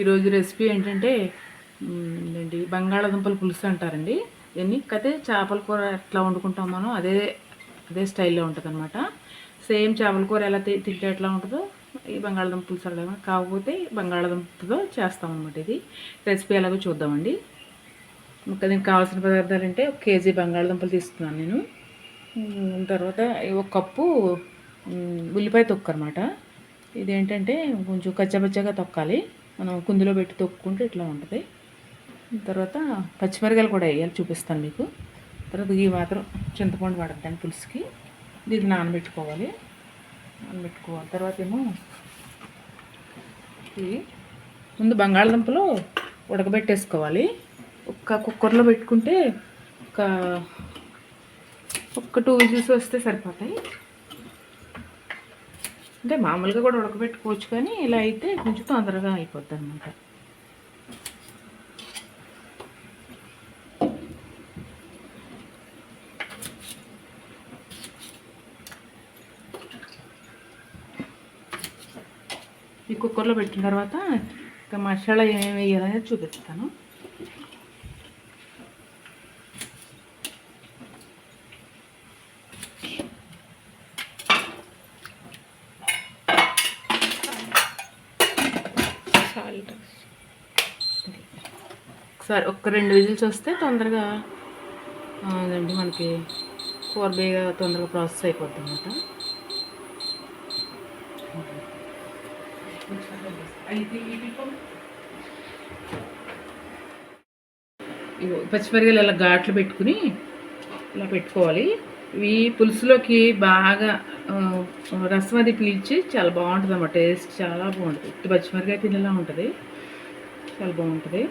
ఈరోజు రెసిపీ ఏంటంటే ఏంటి బంగాళాదుంపల పులుసు అంటారండి. దీన్ని కతే చేపల కూర ఎట్లా వండుకుంటాం మనం అదే స్టైల్లో ఉంటుంది అనమాట. సేమ్ చేపల కూర ఎలా తింటే ఎట్లా ఉంటుందో ఈ బంగాళాదుంప పులుసు అలా, కాకపోతే బంగాళాదుంపతో చేస్తామన్నమాట. ఇది రెసిపీ ఎలాగో చూద్దామండి. ఇంకా దీనికి కావాల్సిన పదార్థాలు అంటే 1 కేజీ బంగాళాదుంపలు తీసుకున్నాను నేను. తర్వాత 1 కప్పు ఉల్లిపాయ తొక్కు అనమాట. ఇదేంటంటే కొంచెం కచ్చపచ్చగా తొక్కాలి, మనం కుందులో పెట్టి తొక్కుంటే ఇట్లా ఉంటుంది. తర్వాత పచ్చిమిరకాయలు కూడా వేయాలి, చూపిస్తాను మీకు. తర్వాత ఈ మాత్రం చింతపండు పడద్దాన్ని పులుసుకి. దీన్ని నానబెట్టుకోవాలి. తర్వాత ఏమో ఇది ముందు బంగాళదుంపలు ఉడకబెట్టేసుకోవాలి. ఒక్క కుక్కర్లో పెట్టుకుంటే ఒక్క 2 విజిల్స్ వస్తే సరిపోతాయి. అంటే మామూలుగా కూడా ఉడకబెట్టుకోవచ్చు, కానీ ఇలా అయితే కొంచెం తొందరగా అయిపోద్ది అనమాట. ఈ కుక్కర్లో పెట్టిన తర్వాత ఇంకా మసాలా ఏమేమి వేయాలనేది చూపిస్తాను. ఒకసారి 2 విజిల్స్ వస్తే తొందరగా అదండి మనకి కూర బేగా తొందరగా ప్రాసెస్ అయిపోద్ది అనమాట. పచ్చిమిరకాయలు ఇలా ఘాట్లు పెట్టుకుని ఇలా పెట్టుకోవాలి. ఇవి పులుసులోకి బాగా రసం అది పీల్చి చాలా బాగుంటుంది అన్నమాట. టేస్ట్ చాలా బాగుంటుంది. ఇటు పచ్చిమిరకాయ తినేలా ఉంటుంది, చాలా బాగుంటుంది.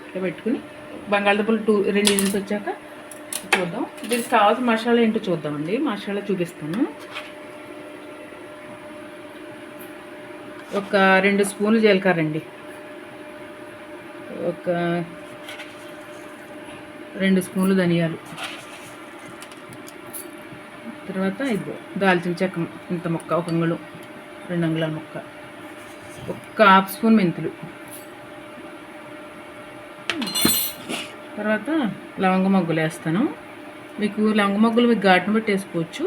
ఇట్లా పెట్టుకుని బంగాళదుంపలు 2 విజిల్స్ వచ్చాక చూద్దాం. దీనికి కావాల్సిన మసాలా ఏంటో చూద్దామండి. మసాలా చూపిస్తాను. 2 స్పూన్లు జీలకర్ర అండి, 2 స్పూన్లు ధనియాలు, తర్వాత దాల్చిన చెక్క ఇంత ముక్క, 1 అంగుళం 2 అంగుళాల ముక్క, 1/2 స్పూన్ మెంతులు, తర్వాత లవంగ మొగ్గులు వేస్తాను. మీకు లవంగ మొగ్గులు మీకు ఘాటును బట్టి వేసుకోవచ్చు.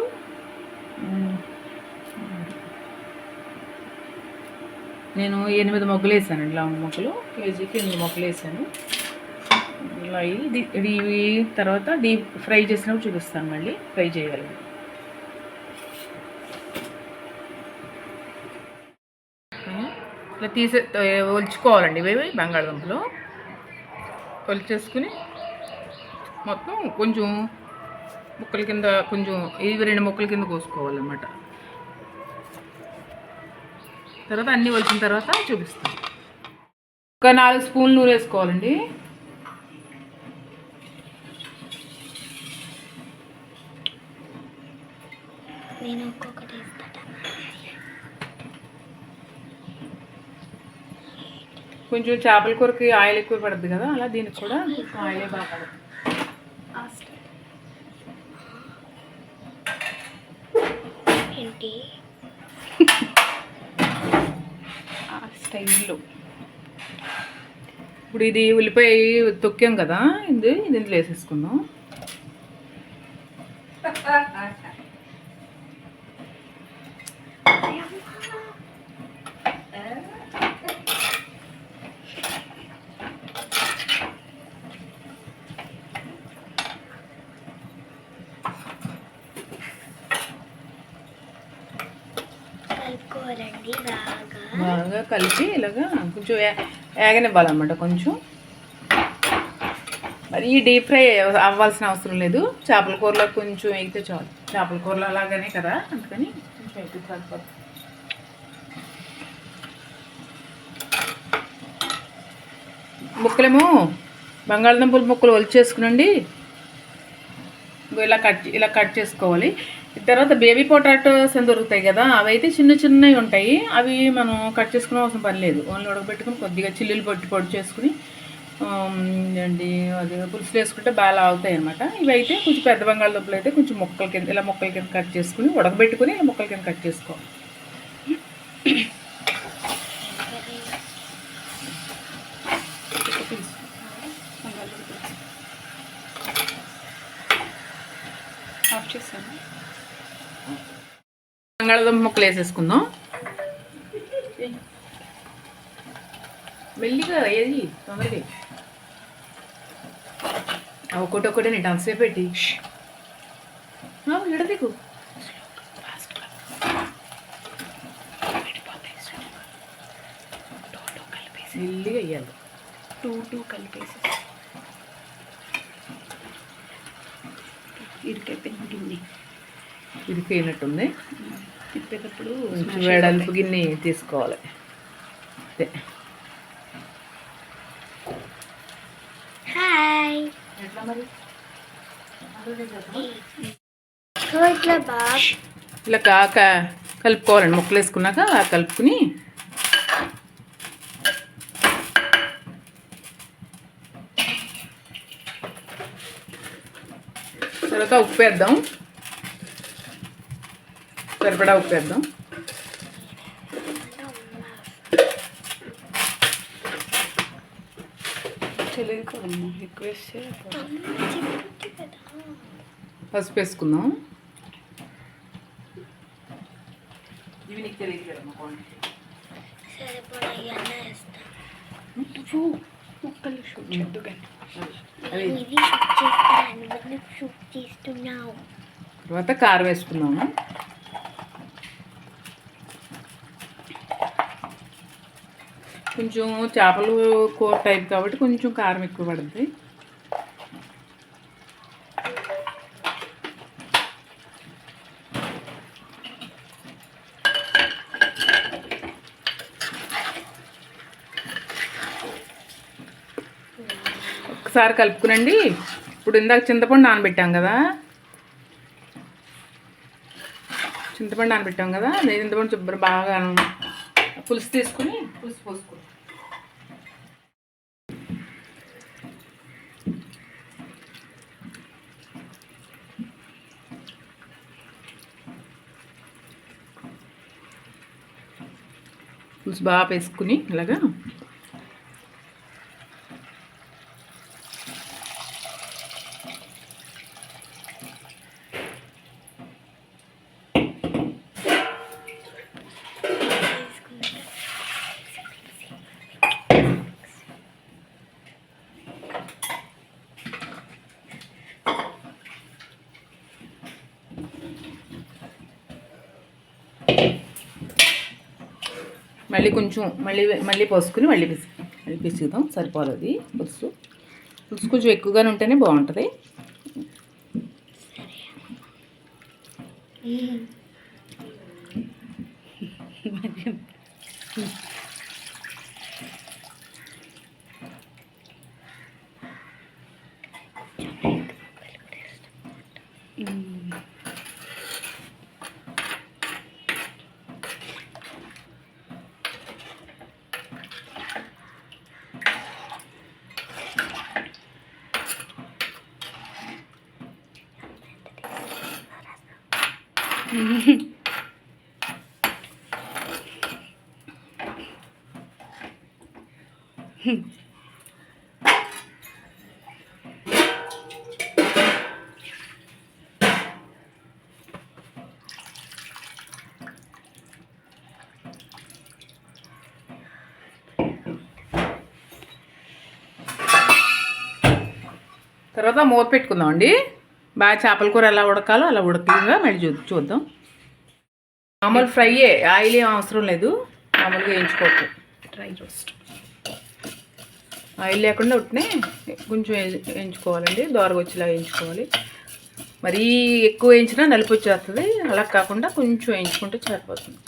నేను 8 మొగ్గలు వేసానండి, లవంగ మొగ్గలు. కేజీకి 8 మొగ్గలు వేసాను. ఇలా ఇవి తర్వాత డీప్ ఫ్రై చేసినప్పుడు చూపిస్తాను. మళ్ళీ ఫ్రై చేయాలి. ఇట్లా ఒలుచుకోవాలండి. ఇవి బంగాళదుంపలు ఒలిచేసుకుని మొత్తం కొంచెం ముక్కల కింద, కొంచెం ఇవి 2 ముక్కల కింద కోసుకోవాలన్నమాట. తర్వాత అన్నీ ఒలిచిన తర్వాత చూపిస్తాను. 4 స్పూన్లు నూనె వేసుకోవాలండి. కొంచెం చేపల కూరకి ఆయిల్ ఎక్కువ పడుతుంది కదా, అలా దీనికి కూడా కొంచెం ఆయిలే బాగా పడుతుంది. స్టైల్లో ఇప్పుడు ఇది ఉల్లిపాయ తొక్కాం కదా, దీంట్లో వేసేసుకుందాం. బాగా కలిపి ఇలాగా కొంచెం ఏగనివ్వాలన్నమాట. కొంచెం మరి డీప్ ఫ్రై అవ్వాల్సిన అవసరం లేదు. చేపల కూరలో కొంచెం ఎగితే చాలు. చేపల కూరలో అలాగనే కదా, అందుకని కొంచెం ఎగితే సరిపోతుంది. ముక్కలేమో బంగాళదుంపల ముక్కలు ఒలిచేసుకునండి. ఇలా కట్ చేసుకోవాలి. తర్వాత బేబీ పొటాటోస్ అని దొరుకుతాయి కదా, అవి అయితే చిన్నవి ఉంటాయి. అవి మనం కట్ చేసుకునే అవసరం పని లేదు. ఓన్లీ ఉడకబెట్టుకుని కొద్దిగా చిల్లులు పొడి చేసుకుని అండి అది పులుసులు వేసుకుంటే బాగా అవుతాయి అనమాట. ఇవి అయితే కొంచెం పెద్ద బంగాళదుంపలు అయితే కొంచెం ముక్కల కింద కట్ చేసుకుని ఉడకబెట్టుకుని ముక్కల కింద కట్ చేసుకోవాలి. బంగాళదుంప ముక్కలు వేసేసుకుందాం. మెల్లిగా ఏది తొందరగా ఒకటి నేను అంతసేపు పెట్టి ఇడదీకు మెల్లిగా వేయాలి. టూ కలిపేసి ఇరికైనట్టుంది. తిప్పేటప్పుడు వెడల్పు గిన్నె తీసుకోవాలి. అంతే. ఎట్లా మరి ఇలా కాక కలుపుకోవాలండి. ముక్కలు వేసుకున్నాక కలుపుకుని తర్వాత ఉప్పు వేద్దాం. సరిపడా ఉప్పు వేద్దాం. ఎక్కువ వేస్తే పసుపు వేసుకుందాం. ఇవి నీకు తెలియదు కదా తర్వాత కారం వేసుకుందాము. కొంచెం చేపలు కూర టైప్ కాబట్టి కొంచెం కారం ఎక్కువ పడుతుంది. ఒకసారి కలుపుకునండి. ఇప్పుడు ఇందాక చింతపండు నానబెట్టాం కదా, చింతపండు శుభ్రం బాగా పులుసు తీసుకుని పులుసు పోసుకుంటాం. పులుసు బాగా వేసుకుని ఇలాగా మళ్ళీ కొంచెం మళ్ళీ పోసుకుని మళ్ళీ పిసుకుదాం. సరిపోలేదు పులుసు కొంచెం ఎక్కువగానే ఉంటేనే బాగుంటుంది. తర్వాత మూత పెట్టుకుందాం అండి. బాగా చేపల కూర ఎలా ఉడకాలో అలా ఉడకగా మళ్ళీ చూద్దాం. మామూలు ఫ్రైయే, ఆయిల్ ఏం అవసరం లేదు. మామూలుగా వేయించుకోవచ్చు. డ్రై రోస్ట్ ఆయిల్ లేకుండా ఉట్టినే కొంచెం వేయించుకోవాలండి. దోరగా వచ్చేలా వేయించుకోవాలి. మరీ ఎక్కువ వేయించినా నలుపు వచ్చేస్తుంది. అలా కాకుండా కొంచెం వేయించుకుంటే సరిపోతుంది.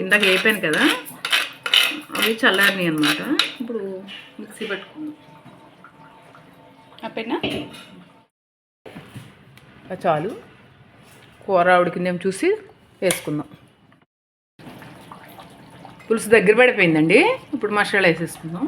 ఇందాక వేపాను కదా, అవి చల్లారినాయి అన్నమాట. ఇప్పుడు మిక్సీ పెట్టుకుందాం. అప్పేనా చాలు. కూర ఉడికిందేమో చూసి వేసుకుందాం. పులుసు దగ్గర పడిపోయిందండి. ఇప్పుడు మసాలా వేసేసుకుందాం.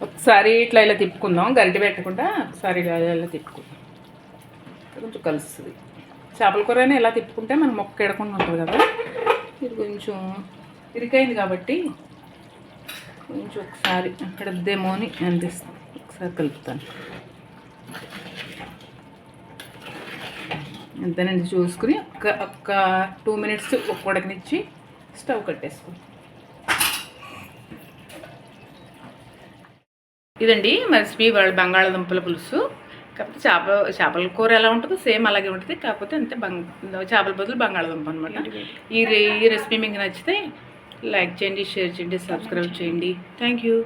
ఒకసారి ఇట్లా ఇలా తిప్పుకుందాం, గరిటె పెట్టకుండా ఒకసారి ఇలా తిప్పుకుందాం, కొంచెం కలుస్తుంది. చేపల కూరని ఇలా తిప్పుకుంటే మనకు మొక్క ఎడకుండా ఉంటుంది కదా. ఇది కొంచెం ఇరికైంది కాబట్టి కొంచెం ఒకసారి అక్కడ దేమో అని అనిపిస్తాను, ఒకసారి కలుపుతాను. ఎంతనండి చూసుకుని ఒక్క 2 minutes ఉడకనిచ్చి స్టవ్ కట్టేసుకోండి. ఇదండి రెసిపీ వాళ్ళ బంగాళదుంపల పులుసు. కాకపోతే చేపల కూర ఎలా ఉంటుందో సేమ్ అలాగే ఉంటుంది, కాకపోతే అంతే చేపల బదులు బంగాళదుంప అనమాట. ఈ రెసిపీ మీకు నచ్చితే లైక్ చేయండి, షేర్ చేయండి, సబ్స్క్రైబ్ చేయండి. Thank you.